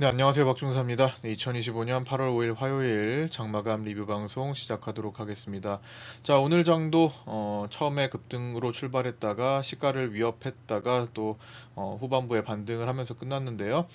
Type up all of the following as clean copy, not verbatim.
네, 안녕하세요. 박중사입니다. 네, 2025년 8월 5일 화요일 장마감 리뷰 방송 시작하도록 하겠습니다. 자, 오늘 장도 처음에 급등으로 출발했다가 시가를 위협했다가 또 후반부에 반등을 하면서 끝났는데요.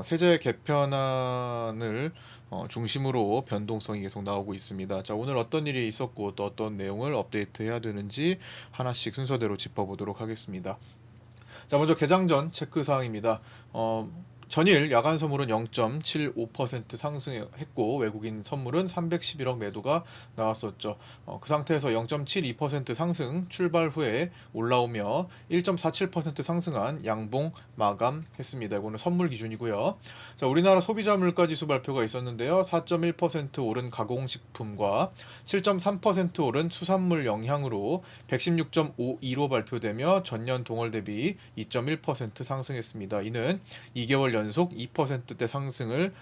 세제 개편안을 중심으로 변동성이 계속 나오고 있습니다. 자, 오늘 어떤 일이 있었고 또 어떤 내용을 업데이트해야 되는지 하나씩 순서대로 짚어보도록 하겠습니다. 자, 먼저 개장 전 체크 사항입니다. 전일 야간 선물은 0.75% 상승했고 외국인 선물은 311억 매도가 나왔었죠. 그 상태에서 0.72% 상승 출발 후에 올라오며 1.47% 상승한 양봉 마감했습니다. 이거는 선물 기준이고요. 자, 우리나라 소비자 물가 지수 발표가 있었는데요. 4.1% 오른 가공식품과 7.3% 오른 수산물 영향으로 116.52로 발표되며 전년 동월 대비 2.1% 상승했습니다. 이는 2개월 연속 2%대 상승을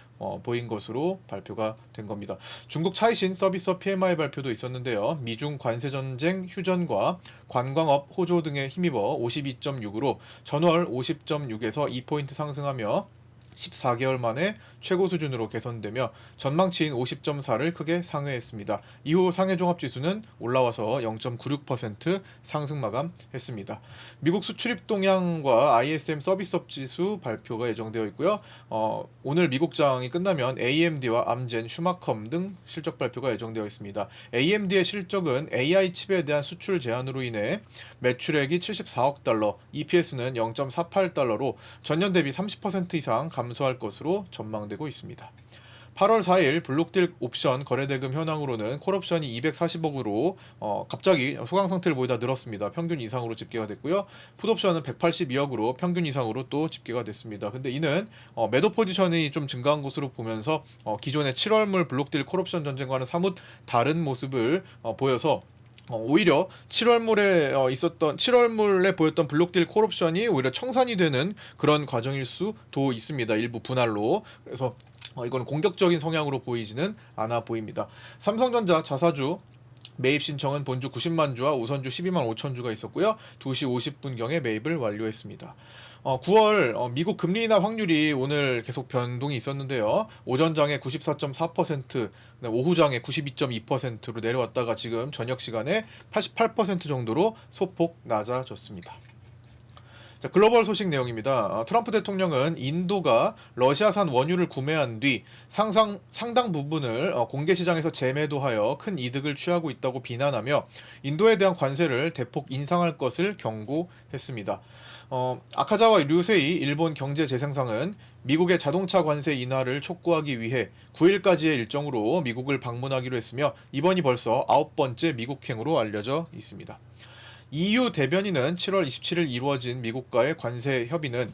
보인 것으로 발표가 된 겁니다. 중국 차이신 서비스 PMI 발표도 있었는데요. 미중 관세 전쟁 휴전과 관광업 호조 등에 힘입어 52.6으로 전월 50.6에서 2포인트 상승하며 14개월 만에 최고 수준으로 개선되며 전망치인 50.4를 크게 상회했습니다. 이후 상해 종합지수는 올라와서 0.96% 상승 마감했습니다. 미국 수출입 동향과 ISM 서비스업 지수 발표가 예정되어 있고요. 오늘 미국장이 끝나면 AMD와 암젠, 슈마컴 등 실적 발표가 예정되어 있습니다. AMD의 실적은 AI 칩에 대한 수출 제한으로 인해 매출액이 74억 달러, EPS는 0.48달러로 전년 대비 30% 이상 감소할 것으로 전망되고 있습니다. 8월 4일 블록딜 옵션 거래대금 현황으로는 콜옵션이 240억으로 갑자기 소강 상태를 보이다 늘었습니다. 평균 이상으로 집계가 됐고요. 풋옵션은 182억으로 평균 이상으로 또 집계가 됐습니다. 근데 이는 매도 포지션이 좀 증가한 것으로 보면서 기존의 7월물 블록딜 콜옵션 전쟁과는 사뭇 다른 모습을 보여서 오히려 7월물에 보였던 블록딜 콜옵션이 오히려 청산이 되는 그런 과정일 수도 있습니다. 일부 분할로. 그래서 이거는 공격적인 성향으로 보이지는 않아 보입니다. 삼성전자 자사주 매입 신청은 본주 90만 주와 우선주 12만 5천 주가 있었고요. 2시 50분경에 매입을 완료했습니다. 9월 미국 금리 인하 확률이 오늘 계속 변동이 있었는데요. 오전장에 94.4%, 오후장에 92.2%로 내려왔다가 지금 저녁 시간에 88% 정도로 소폭 낮아졌습니다. 자, 글로벌 소식 내용입니다. 트럼프 대통령은 인도가 러시아산 원유를 구매한 뒤 상당 부분을 공개 시장에서 재매도하여 큰 이득을 취하고 있다고 비난하며 인도에 대한 관세를 대폭 인상할 것을 경고했습니다. 아카자와 류세이 일본 경제재생상은 미국의 자동차 관세 인하를 촉구하기 위해 9일까지의 일정으로 미국을 방문하기로 했으며 이번이 벌써 9번째 미국행으로 알려져 있습니다. EU 대변인은 7월 27일 이루어진 미국과의 관세 협의는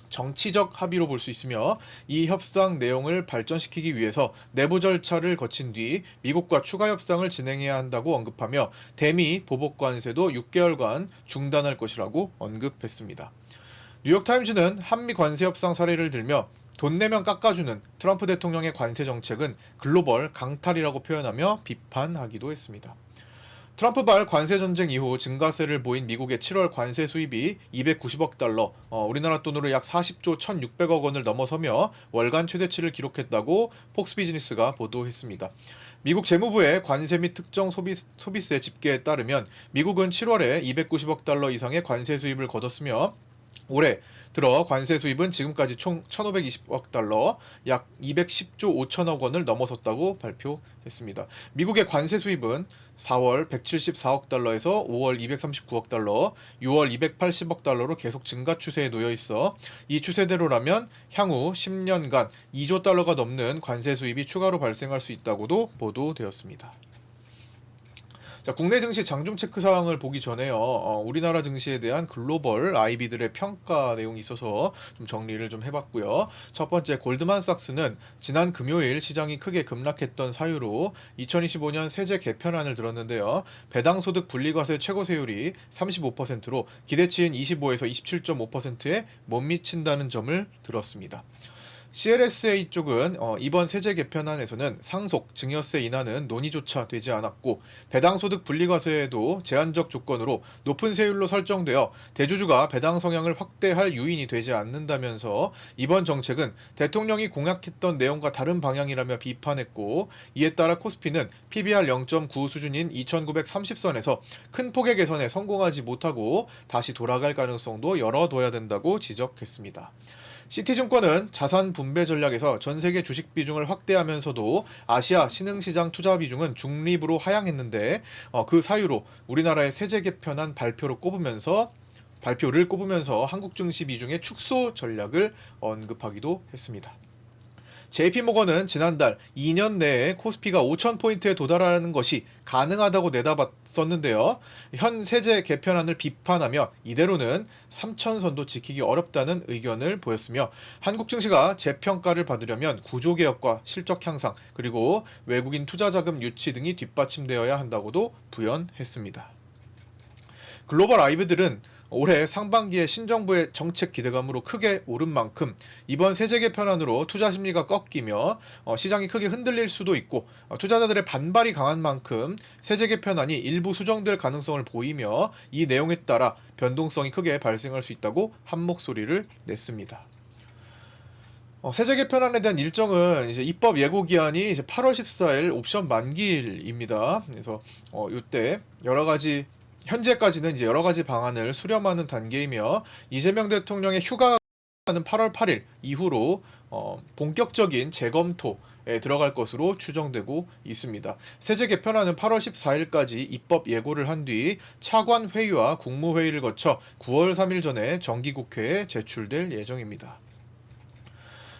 정치적 합의로 볼 수 있으며 이 협상 내용을 발전시키기 위해서 내부 절차를 거친 뒤 미국과 추가 협상을 진행해야 한다고 언급하며 대미 보복 관세도 6개월간 중단할 것이라고 언급했습니다. 뉴욕타임즈는 한미 관세 협상 사례를 들며 돈 내면 깎아주는 트럼프 대통령의 관세 정책은 글로벌 강탈이라고 표현하며 비판하기도 했습니다. 트럼프발 관세 전쟁 이후 증가세를 보인 미국의 7월 관세 수입이 290억 달러, 우리나라 돈으로 약 40조 1,600억 원을 넘어서며 월간 최대치를 기록했다고 폭스비즈니스가 보도했습니다. 미국 재무부의 관세 및 특정 소비세 집계에 따르면 미국은 7월에 290억 달러 이상의 관세 수입을 거뒀으며 올해 들어 관세 수입은 지금까지 총 1,520억 달러, 약 210조 5천억 원을 넘어섰다고 발표했습니다. 미국의 관세 수입은 4월 174억 달러에서 5월 239억 달러, 6월 280억 달러로 계속 증가 추세에 놓여 있어 이 추세대로라면 향후 10년간 2조 달러가 넘는 관세 수입이 추가로 발생할 수 있다고도 보도되었습니다. 자, 국내 증시 장중 체크 사항을 보기 전에요. 우리나라 증시에 대한 글로벌 IB들의 평가 내용이 있어서 좀 정리를 좀 해봤고요. 첫 번째, 골드만삭스는 지난 금요일 시장이 크게 급락했던 사유로 2025년 세제 개편안을 들었는데요. 배당소득 분리과세 최고세율이 35%로 기대치인 25에서 27.5%에 못 미친다는 점을 들었습니다. CLSA 쪽은 이번 세제 개편안에서는 상속, 증여세 인하는 논의조차 되지 않았고 배당소득 분리과세에도 제한적 조건으로 높은 세율로 설정되어 대주주가 배당 성향을 확대할 요인이 되지 않는다면서 이번 정책은 대통령이 공약했던 내용과 다른 방향이라며 비판했고 이에 따라 코스피는 PBR 0.9 수준인 2930선에서 큰 폭의 개선에 성공하지 못하고 다시 돌아갈 가능성도 열어둬야 된다고 지적했습니다. 시티증권은 자산 분배 전략에서 전 세계 주식 비중을 확대하면서도 아시아 신흥시장 투자 비중은 중립으로 하향했는데 그 사유로 우리나라의 세제 개편안 발표를 꼽으면서 한국 증시 비중의 축소 전략을 언급하기도 했습니다. JP모건은 지난달 2년 내에 코스피가 5,000포인트에 도달하는 것이 가능하다고 내다봤었는데요. 현 세제 개편안을 비판하며 이대로는 3,000선도 지키기 어렵다는 의견을 보였으며 한국 증시가 재평가를 받으려면 구조개혁과 실적 향상 그리고 외국인 투자자금 유치 등이 뒷받침되어야 한다고도 부연했습니다. 글로벌 아이브들은 올해 상반기에 신정부의 정책 기대감으로 크게 오른 만큼 이번 세제 개편안으로 투자 심리가 꺾이며 시장이 크게 흔들릴 수도 있고 투자자들의 반발이 강한 만큼 세제 개편안이 일부 수정될 가능성을 보이며 이 내용에 따라 변동성이 크게 발생할 수 있다고 한 목소리를 냈습니다. 세제 개편안에 대한 일정은 이제 입법 예고 기한이 이제 8월 14일 옵션 만기일입니다. 그래서 이때 여러 가지 현재까지는 이제 여러 가지 방안을 수렴하는 단계이며 이재명 대통령의 휴가는 8월 8일 이후로 본격적인 재검토에 들어갈 것으로 추정되고 있습니다. 세제 개편안은 8월 14일까지 입법 예고를 한 뒤 차관 회의와 국무회의를 거쳐 9월 3일 전에 정기국회에 제출될 예정입니다.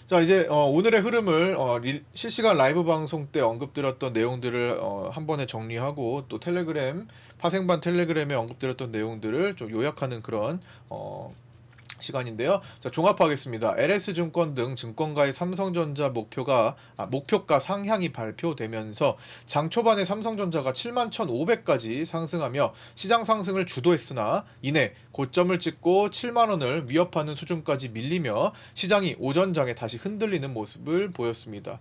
자, 이제 오늘의 흐름을 실시간 라이브 방송 때 언급드렸던 내용들을 한 번에 정리하고 또 파생반 텔레그램에 언급드렸던 내용들을 좀 요약하는 그런 시간인데요. 자, 종합하겠습니다. LS증권 등 증권가의 삼성전자 목표가 상향이 발표되면서 장 초반에 삼성전자가 71,500까지 상승하며 시장 상승을 주도했으나 이내 고점을 찍고 7만 원을 위협하는 수준까지 밀리며 시장이 오전장에 다시 흔들리는 모습을 보였습니다.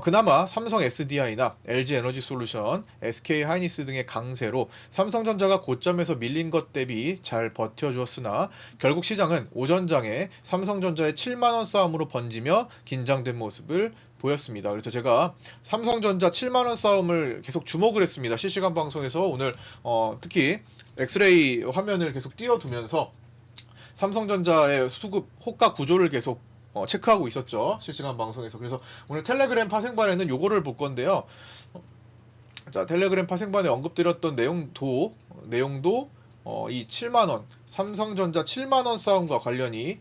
그나마 삼성 SDI나 LG에너지솔루션, SK하이닉스 등의 강세로 삼성전자가 고점에서 밀린 것 대비 잘 버텨주었으나 결국 시장은 오전장에 삼성전자의 7만원 싸움으로 번지며 긴장된 모습을 보였습니다. 그래서 제가 삼성전자 7만원 싸움을 계속 주목을 했습니다. 실시간 방송에서 오늘 특히 엑스레이 화면을 계속 띄워두면서 삼성전자의 수급 호가 구조를 계속 체크하고 있었죠. 실시간 방송에서. 그래서 오늘 텔레그램 파생반에는 요거를 볼 건데요. 자, 텔레그램 파생반에 언급드렸던 내용도 이 7만원, 삼성전자 7만원 싸움과 관련이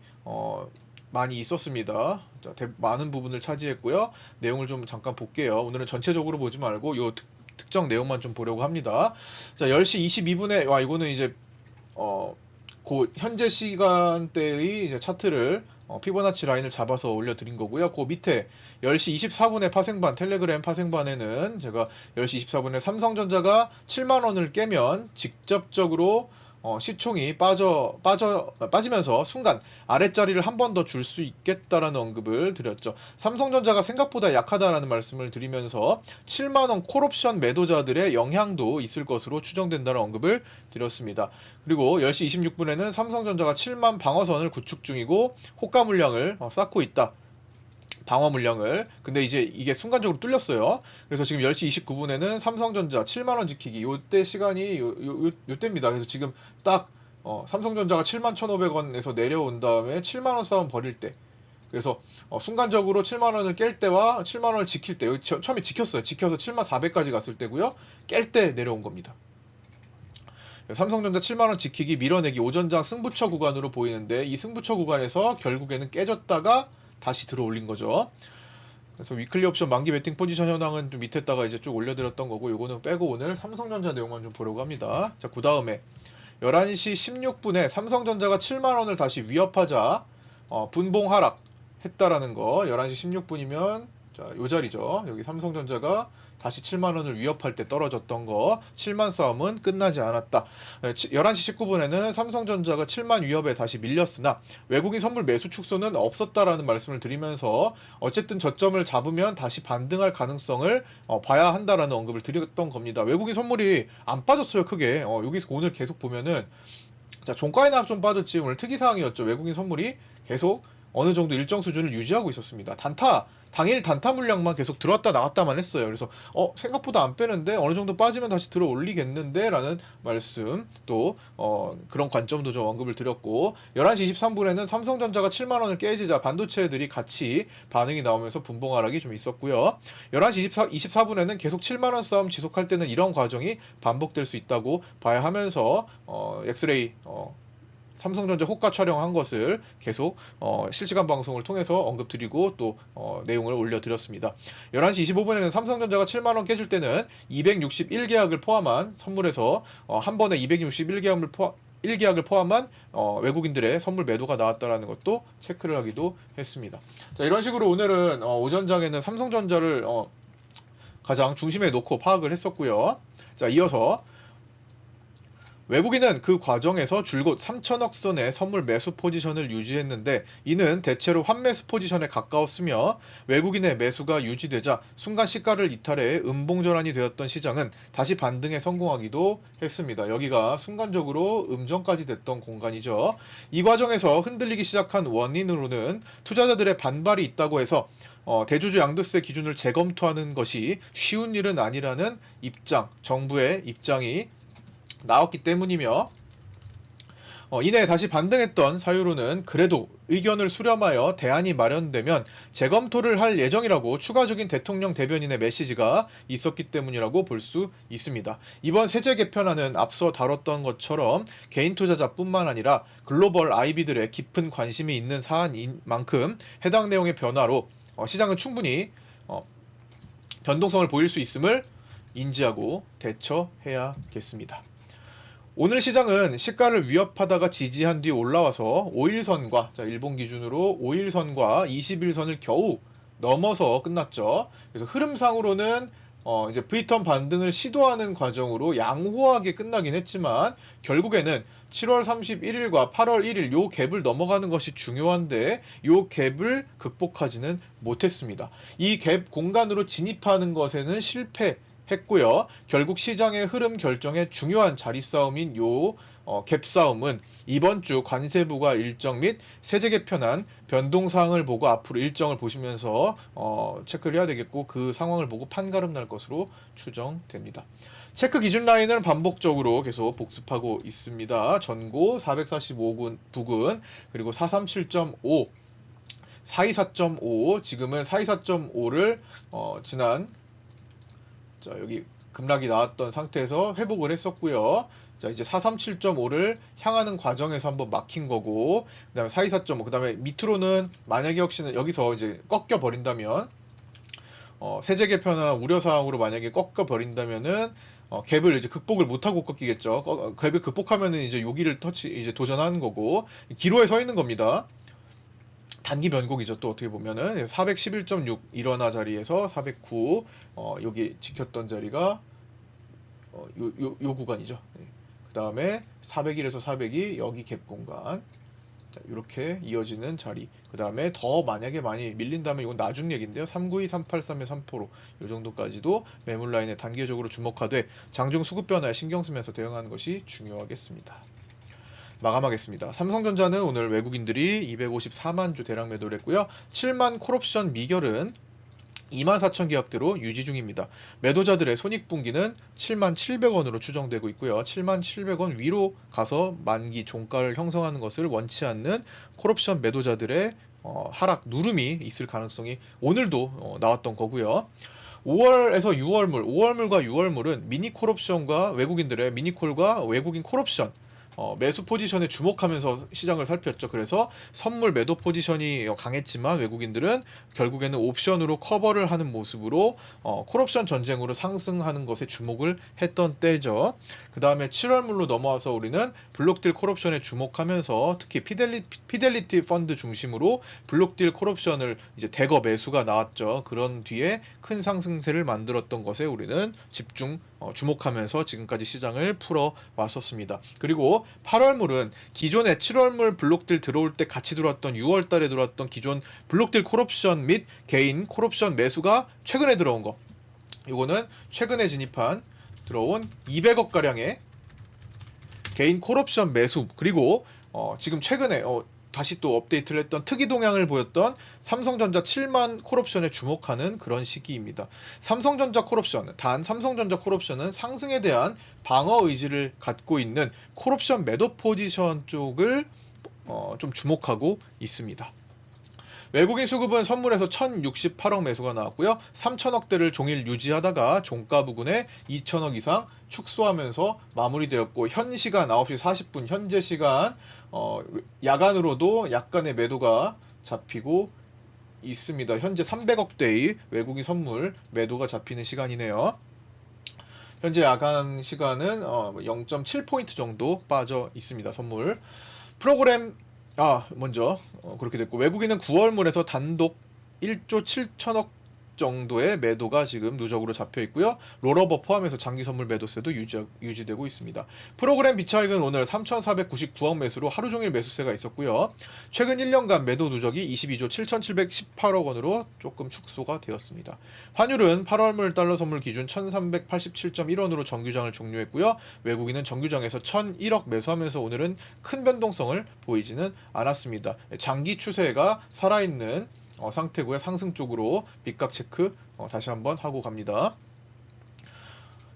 많이 있었습니다. 자, 많은 부분을 차지했고요. 내용을 좀 잠깐 볼게요. 오늘은 전체적으로 보지 말고 요 특정 내용만 좀 보려고 합니다. 자, 10시 22분에 이거는 이제 현재 시간대의 이제 차트를 피보나치 라인을 잡아서 올려드린 거고요. 그 밑에 10시 24분에 텔레그램 파생반에는 제가 10시 24분에 삼성전자가 7만원을 깨면 직접적으로 시총이 빠지면서 순간 아랫자리를 한 번 더 줄 수 있겠다라는 언급을 드렸죠. 삼성전자가 생각보다 약하다라는 말씀을 드리면서 7만원 콜옵션 매도자들의 영향도 있을 것으로 추정된다는 언급을 드렸습니다. 그리고 10시 26분에는 삼성전자가 7만 방어선을 구축 중이고 호가 물량을 쌓고 있다. 방어 물량을. 근데 이제 이게 순간적으로 뚫렸어요. 그래서 지금 10시 29분에는 삼성전자 7만원 지키기 요때 시간이 요때입니다. 그래서 지금 딱 삼성전자가 71,500원에서 내려온 다음에 7만원 싸움 벌일 때, 그래서 순간적으로 7만원을 깰 때와 7만원을 지킬 때, 여기 처음에 지켰어요. 지켜서 7400까지 갔을 때고요. 깰 때 내려온 겁니다. 삼성전자 7만원 지키기 밀어내기 오전장 승부처 구간으로 보이는데 이 승부처 구간에서 결국에는 깨졌다가 다시 들어 올린 거죠. 그래서 위클리 옵션 만기 베팅 포지션 현황은 좀 밑에다가 이제 쭉 올려드렸던 거고, 요거는 빼고 오늘 삼성전자 내용만 좀 보려고 합니다. 자, 그 다음에 11시 16분에 삼성전자가 7만원을 다시 위협하자 분봉 하락 했다라는 거. 11시 16분이면 자, 요 자리죠. 여기 삼성전자가 다시 7만 원을 위협할 때 떨어졌던 거 7만 싸움은 끝나지 않았다. 11시 19분에는 삼성전자가 7만 위협에 다시 밀렸으나 외국인 선물 매수 축소는 없었다라는 말씀을 드리면서 어쨌든 저점을 잡으면 다시 반등할 가능성을 봐야 한다라는 언급을 드렸던 겁니다. 외국인 선물이 안 빠졌어요, 크게. 여기서 오늘 계속 보면은 자, 종가에나 좀 빠졌지. 오늘 특이사항이었죠. 외국인 선물이 계속 어느 정도 일정 수준을 유지하고 있었습니다. 당일 단타 물량만 계속 들어왔다 나갔다만 했어요. 그래서 생각보다 안 빼는데 어느 정도 빠지면 다시 들어 올리겠는데 라는 말씀, 또 그런 관점도 좀 언급을 드렸고, 11시 23분에는 삼성전자가 7만 원을 깨지자 반도체들이 같이 반응이 나오면서 분봉 하락이 좀 있었고요. 11시 24분에는 계속 7만 원 싸움 지속할 때는 이런 과정이 반복될 수 있다고 봐야 하면서 엑스레이 삼성전자 호가 촬영한 것을 계속 실시간 방송을 통해서 언급드리고 또 내용을 올려드렸습니다. 11시 25분에는 삼성전자가 7만원 깨질 때는 261계약을 포함한 선물에서 한 번에 261계약을 포함한 외국인들의 선물 매도가 나왔다라는 것도 체크를 하기도 했습니다. 자, 이런 식으로 오늘은 오전장에는 삼성전자를 가장 중심에 놓고 파악을 했었고요. 자, 이어서 외국인은 그 과정에서 줄곧 3천억 선의 선물 매수 포지션을 유지했는데 이는 대체로 환매수 포지션에 가까웠으며 외국인의 매수가 유지되자 순간 시가를 이탈해 음봉전환이 되었던 시장은 다시 반등에 성공하기도 했습니다. 여기가 순간적으로 음전까지 됐던 공간이죠. 이 과정에서 흔들리기 시작한 원인으로는 투자자들의 반발이 있다고 해서 대주주 양도세 기준을 재검토하는 것이 쉬운 일은 아니라는 입장, 정부의 입장이 나왔기 때문이며, 이내 다시 반등했던 사유로는 그래도 의견을 수렴하여 대안이 마련되면 재검토를 할 예정이라고 추가적인 대통령 대변인의 메시지가 있었기 때문이라고 볼 수 있습니다. 이번 세제 개편안은 앞서 다뤘던 것처럼 개인 투자자뿐만 아니라 글로벌 IB들의 깊은 관심이 있는 사안인 만큼 해당 내용의 변화로 시장은 충분히 변동성을 보일 수 있음을 인지하고 대처해야겠습니다. 오늘 시장은 시가를 위협하다가 지지한 뒤 올라와서 5일선과, 자, 일본 기준으로 5일선과 20일선을 겨우 넘어서 끝났죠. 그래서 흐름상으로는 이제 V턴 반등을 시도하는 과정으로 양호하게 끝나긴 했지만 결국에는 7월 31일과 8월 1일 요 갭을 넘어가는 것이 중요한데 요 갭을 극복하지는 못했습니다. 이 갭 공간으로 진입하는 것에는 실패했고요. 결국 시장의 흐름 결정의 중요한 자리 싸움인 요 갭 싸움은 이번 주 관세부가 일정 및 세제 개편안 변동사항을 보고 앞으로 일정을 보시면서 체크를 해야 되겠고, 그 상황을 보고 판가름 날 것으로 추정됩니다. 체크 기준 라인은 반복적으로 계속 복습하고 있습니다. 전고 445군 부근, 그리고 437.5, 424.5, 지금은 424.5를 지난, 자, 여기 급락이 나왔던 상태에서 회복을 했었고요. 자, 이제 437.5를 향하는 과정에서 한번 막힌 거고, 그 다음에 424.5, 그 다음에 밑으로는 만약에 혹시나 여기서 이제 꺾여 버린다면, 세제 개편안 우려사항으로 만약에 꺾여 버린다면은 갭을 이제 극복을 못하고 꺾이겠죠. 갭을 극복하면은 이제 여기를 이제 도전하는 거고, 기로에 서 있는 겁니다. 단기 변곡이죠. 또 어떻게 보면은 411.6 일원화 자리에서 409, 여기 지켰던 자리가 요 구간이죠. 네. 그 다음에 401에서 402 여기 갭 공간, 자, 이렇게 이어지는 자리. 그 다음에 더 만약에 많이 밀린다면 이건 나중 얘기인데요. 392, 383의 3포로 요 정도까지도 매물 라인에 단계적으로 주목하되 장중 수급 변화에 신경 쓰면서 대응하는 것이 중요하겠습니다. 마감하겠습니다. 삼성전자는 오늘 외국인들이 254만 주 대량 매도를 했고요. 7만 콜옵션 미결은 24,000 계약대로 유지 중입니다. 매도자들의 손익분기는 7만 700원으로 추정되고 있고요. 7만 700원 위로 가서 만기 종가를 형성하는 것을 원치 않는 콜옵션 매도자들의 하락 누름이 있을 가능성이 오늘도 나왔던 거고요. 5월에서 6월물, 5월물과 6월물은 미니 콜옵션과 외국인들의 미니콜과 외국인 콜옵션 매수 포지션에 주목하면서 시장을 살폈죠. 그래서 선물 매도 포지션이 강했지만 외국인들은 결국에는 옵션으로 커버를 하는 모습으로 콜옵션 전쟁으로 상승하는 것에 주목을 했던 때죠. 그 다음에 7월물로 넘어와서 우리는 블록딜 콜옵션에 주목하면서 특히 피델리티 펀드 중심으로 블록딜 콜옵션을 이제 대거 매수가 나왔죠. 그런 뒤에 큰 상승세를 만들었던 것에 우리는 주목하면서 지금까지 시장을 풀어 왔었습니다. 그리고 8월물은 기존에 7월물 블록딜 들어올 때 같이 들어왔던 6월 달에 들어왔던 기존 블록딜 콜옵션 및 개인 콜옵션 매수가 최근에 들어온 거. 이거는 최근에 들어온 200억 가량의 개인 콜옵션 매수, 그리고 지금 최근에 다시 또 업데이트를 했던 특이 동향을 보였던 삼성전자 7만 콜옵션에 주목하는 그런 시기입니다. 삼성전자 콜옵션은 상승에 대한 방어 의지를 갖고 있는 콜옵션 매도 포지션 쪽을 좀 주목하고 있습니다. 외국인 수급은 선물에서 1068억 매수가 나왔고요. 3000억대를 종일 유지하다가 종가 부근에 2000억 이상 축소하면서 마무리되었고, 현 시간 9시 40분 현재 시간 야간으로도 약간의 매도가 잡히고 있습니다. 현재 300억대의 외국인 선물 매도가 잡히는 시간이네요. 현재 야간 시간은 0.7포인트 정도 빠져 있습니다. 선물 프로그램 먼저 그렇게 됐고, 외국인은 9월물에서 단독 1조 7천억 정도의 매도가 지금 누적으로 잡혀 있고요. 롤오버 포함해서 장기 선물 매도세도 유지되고 있습니다. 프로그램 비차익은 오늘 3,499억 매수로 하루 종일 매수세가 있었고요. 최근 1년간 매도 누적이 22조 7,718억 원으로 조금 축소가 되었습니다. 환율은 8월물 달러 선물 기준 1,387.1원으로 정규장을 종료했고요. 외국인은 정규장에서 1,001억 매수하면서 오늘은 큰 변동성을 보이지는 않았습니다. 장기 추세가 살아있는 상태고요. 상승 쪽으로 밑각 체크 다시 한번 하고 갑니다.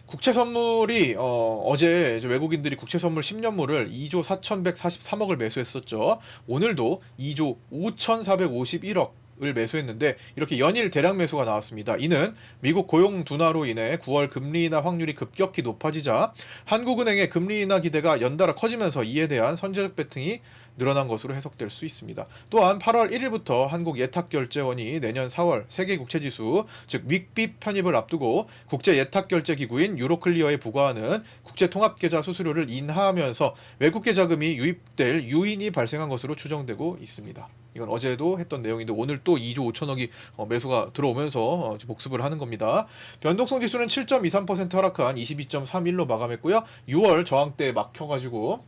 국채 선물이 어제 외국인들이 국채 선물 10년물을 2조 4,143억을 매수했었죠. 오늘도 2조 5,451억 을 매수했는데 이렇게 연일 대량 매수가 나왔습니다. 이는 미국 고용 둔화로 인해 9월 금리 인하 확률이 급격히 높아지자 한국은행의 금리 인하 기대가 연달아 커지면서 이에 대한 선제적 베팅이 늘어난 것으로 해석될 수 있습니다. 또한 8월 1일부터 한국 예탁결제원이 내년 4월 세계 국채지수 즉 윅비 편입을 앞두고 국제 예탁결제기구인 유로클리어에 부과하는 국제통합계좌 수수료를 인하하면서 외국계 자금이 유입될 유인이 발생한 것으로 추정되고 있습니다. 이건 어제도 했던 내용인데 오늘 또 2조 5천억이 매수가 들어오면서 복습을 하는 겁니다. 변동성 지수는 7.23% 하락한 22.31로 마감했고요. 6월 저항대에 막혀가지고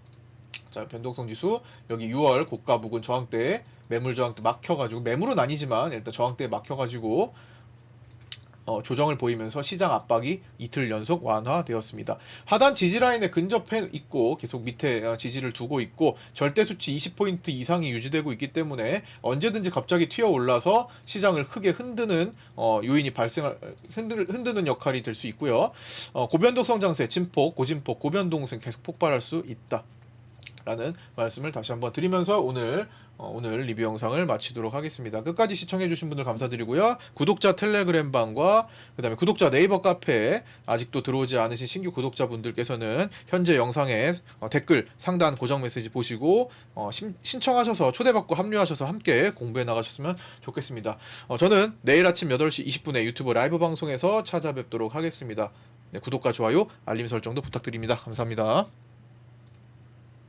변동성 지수 여기 6월 고가 부근 저항대, 매물 저항대 막혀가지고, 매물은 아니지만 일단 저항대에 막혀가지고 조정을 보이면서 시장 압박이 이틀 연속 완화되었습니다. 하단 지지라인에 근접해 있고 계속 밑에 지지를 두고 있고 절대 수치 20포인트 이상이 유지되고 있기 때문에 언제든지 갑자기 튀어 올라서 시장을 크게 흔드는 요인이 흔드는 역할이 될 수 있고요. 고변동성 장세, 진폭, 고진폭, 고변동성 계속 폭발할 수 있다 라는 말씀을 다시 한번 드리면서 오늘 리뷰 영상을 마치도록 하겠습니다. 끝까지 시청해주신 분들 감사드리고요. 구독자 텔레그램방과 그 다음에 구독자 네이버 카페에 아직도 들어오지 않으신 신규 구독자분들께서는 현재 영상에 댓글 상단 고정 메시지 보시고 신청하셔서 초대받고 합류하셔서 함께 공부해 나가셨으면 좋겠습니다. 저는 내일 아침 8시 20분에 유튜브 라이브 방송에서 찾아뵙도록 하겠습니다. 네, 구독과 좋아요, 알림 설정도 부탁드립니다. 감사합니다.